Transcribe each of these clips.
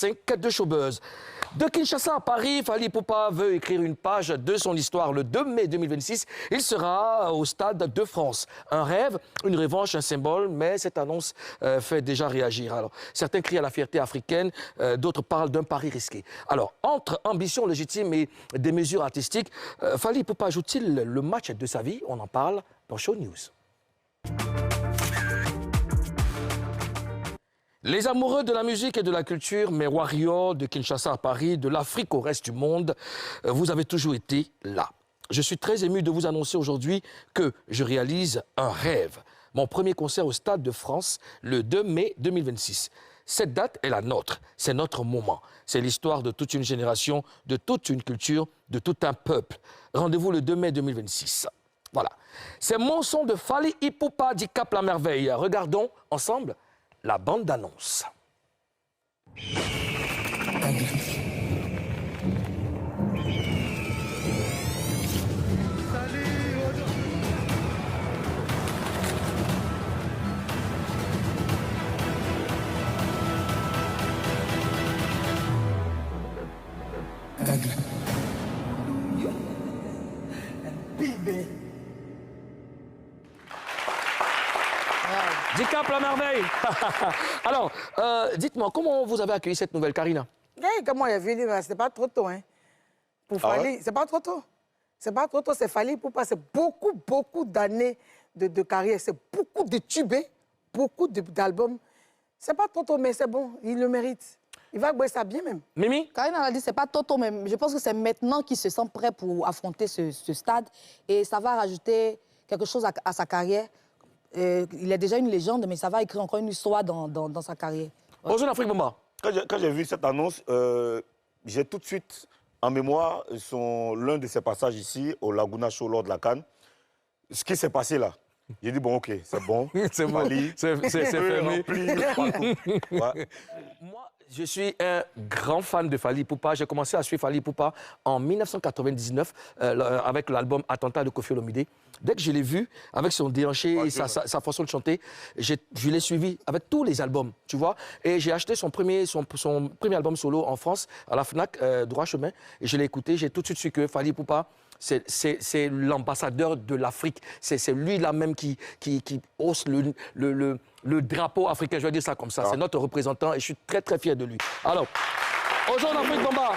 De Showbuzz. De Kinshasa à Paris, Fally Ipupa veut écrire une page de son histoire. Le 2 mai 2026, il sera au Stade de France. Un rêve, une revanche, un symbole, mais cette annonce fait déjà réagir. Alors, certains crient à la fierté africaine, d'autres parlent d'un pari risqué. Alors, entre ambition légitime et des mesures artistiques, Fally Ipupa joue-t-il le match de sa vie? On en parle dans Show News. Les amoureux de la musique et de la culture, mes warriors de Kinshasa à Paris, de l'Afrique au reste du monde, vous avez toujours été là. Je suis très ému de vous annoncer aujourd'hui que je réalise un rêve. Mon premier concert au Stade de France, le 2 mai 2026. Cette date est la nôtre, c'est notre moment. C'est l'histoire de toute une génération, de toute une culture, de tout un peuple. Rendez-vous le 2 mai 2026. Voilà. C'est mon son de Fally Ipupa dit Cap la merveille. Regardons ensemble la bande d'annonce. Dicap la merveille. Alors, dites-moi, comment vous avez accueilli cette nouvelle, Karina? Comment il a vu, c'est pas trop tôt. Hein. Pour Fally, c'est pas trop tôt. C'est pas trop tôt, c'est Fally Ipupa, c'est beaucoup d'années de carrière, c'est beaucoup de tubes, beaucoup d'albums. C'est pas trop tôt, mais c'est bon, il le mérite. Il va jouer ça bien même. Mimi? Karina a dit c'est pas trop tôt, mais je pense que c'est maintenant qu'il se sent prêt pour affronter ce stade. Et ça va rajouter quelque chose à sa carrière. Il est déjà une légende, mais ça va écrire encore une histoire dans sa carrière. Bonjour l'Afrique, maman. Quand j'ai vu cette annonce, j'ai tout de suite en mémoire l'un de ses passages ici, au Laguna Show, lors de la CAN. Ce qui s'est passé là. J'ai dit, bon, OK, c'est bon. C'est bon, c'est fermé. Ouais. Moi, je suis un grand fan de Fally Ipupa. J'ai commencé à suivre Fally Ipupa en 1999 avec l'album Attentat de Koffi Olomide. Dès que je l'ai vu, avec son déhanché et sa façon de chanter, je l'ai suivi avec tous les albums, tu vois. Et j'ai acheté son premier album solo en France, à la FNAC, Droit Chemin. Et je l'ai écouté, j'ai tout de suite su que Fally Ipupa, c'est l'ambassadeur de l'Afrique. C'est lui-là même qui hausse le drapeau africain, je vais dire ça comme ça. C'est notre représentant et je suis très, très fier de lui. Alors, aujourd'hui, Afrique Bamba,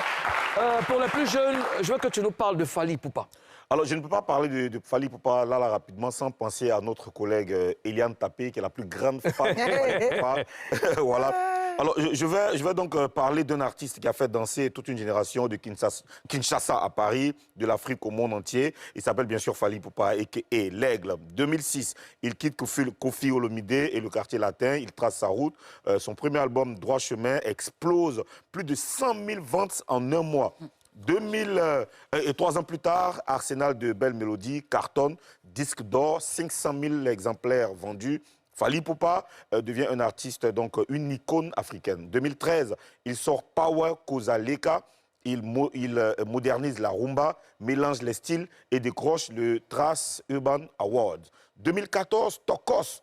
pour les plus jeunes, je veux que tu nous parles de Fally Ipupa. Alors, je ne peux pas parler de Fally Ipupa là rapidement sans penser à notre collègue Eliane Tapé, qui est la plus grande fan de Fally Ipupa. Voilà. Alors, je vais donc parler d'un artiste qui a fait danser toute une génération de Kinshasa à Paris, de l'Afrique au monde entier. Il s'appelle bien sûr Fally Ipupa et l'Aigle. 2006, il quitte Koffi Olomide et le quartier latin. Il trace sa route. Son premier album, Droit Chemin, explose. Plus de 100 000 ventes en un mois. 3 ans plus tard, Arsenal de belles mélodies cartonne, disque d'or, 500 000 exemplaires vendus. Fally Ipupa devient un artiste, donc une icône africaine. 2013, il sort Power Koza Leka, il modernise la rumba, mélange les styles et décroche le Trace Urban Award. 2014, Tokos.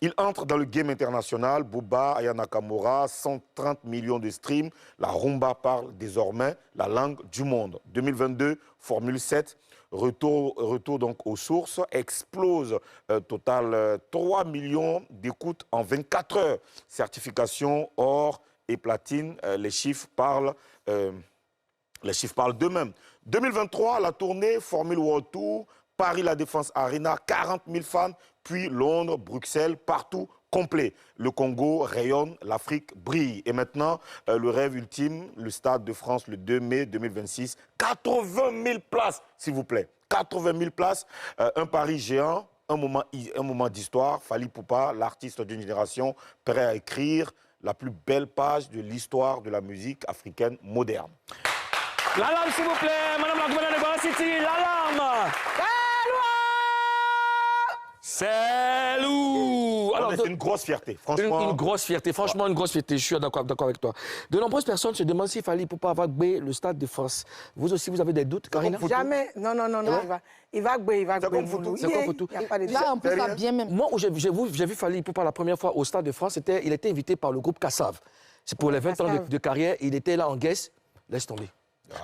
Il entre dans le game international, Booba, Aya Nakamura, 130 millions de streams. La rumba parle désormais la langue du monde. 2022, Formule 7, retour donc aux sources, explose total 3 millions d'écoutes en 24 heures. Certification or et platine, les chiffres parlent d'eux-mêmes. 2023, la tournée Formule World Tour, Paris La Défense Arena, 40 000 fans, puis Londres, Bruxelles, partout complet. Le Congo rayonne, l'Afrique brille. Et maintenant, le rêve ultime, le Stade de France le 2 mai 2026, 80 000 places, s'il vous plaît. 80 000 places, un pari géant, un moment d'histoire. Fally Ipupa, l'artiste d'une génération, prêt à écrire la plus belle page de l'histoire de la musique africaine moderne. L'alarme, s'il vous plaît, madame la gouverneure de Grand City, l'alarme! C'est lourd. Alors, c'est une grosse fierté, franchement. Une grosse fierté, franchement, une grosse fierté. Je suis d'accord avec toi. De nombreuses personnes se demandent s'il fallait pour pas avoir le Stade de France. Vous aussi, vous avez des doutes, Karina? Jamais. Non. Il va gagner. C'est comme Foutou. Là, en plus, ça bien même. Moi, j'ai vu Fally Ipupa la première fois au Stade de France, il était invité par le groupe Kassav. C'est pour les 20 ans de carrière, il était là en guest. Laisse tomber.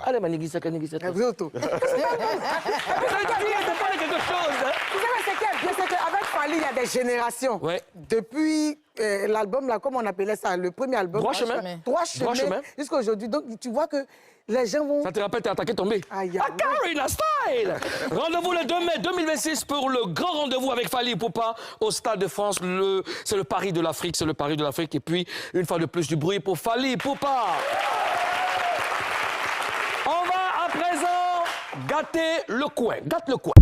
Allez, Manigisaka. Vous autres. Vous avez crié de parler quelque chose. Hein? Vous savez, ce qui est bien, c'est qu'avec Fally, il y a des générations. Ouais. Depuis l'album, là, comme on appelait ça, le premier album. Droit chemin. Droit chemin. Jusqu'à aujourd'hui. Donc, tu vois que les gens vont... Ça te rappelle, t'es attaqué, tombé. Aïe, Ah, Karina Style. Rendez-vous le 2 mai 2026 pour le grand rendez-vous avec Fally Ipupa au Stade de France. C'est le pari de l'Afrique, c'est le pari de l'Afrique. Et puis, une fois de plus, du bruit pour Fally Ipupa. On va à présent gâter le coin. Gâte le coin.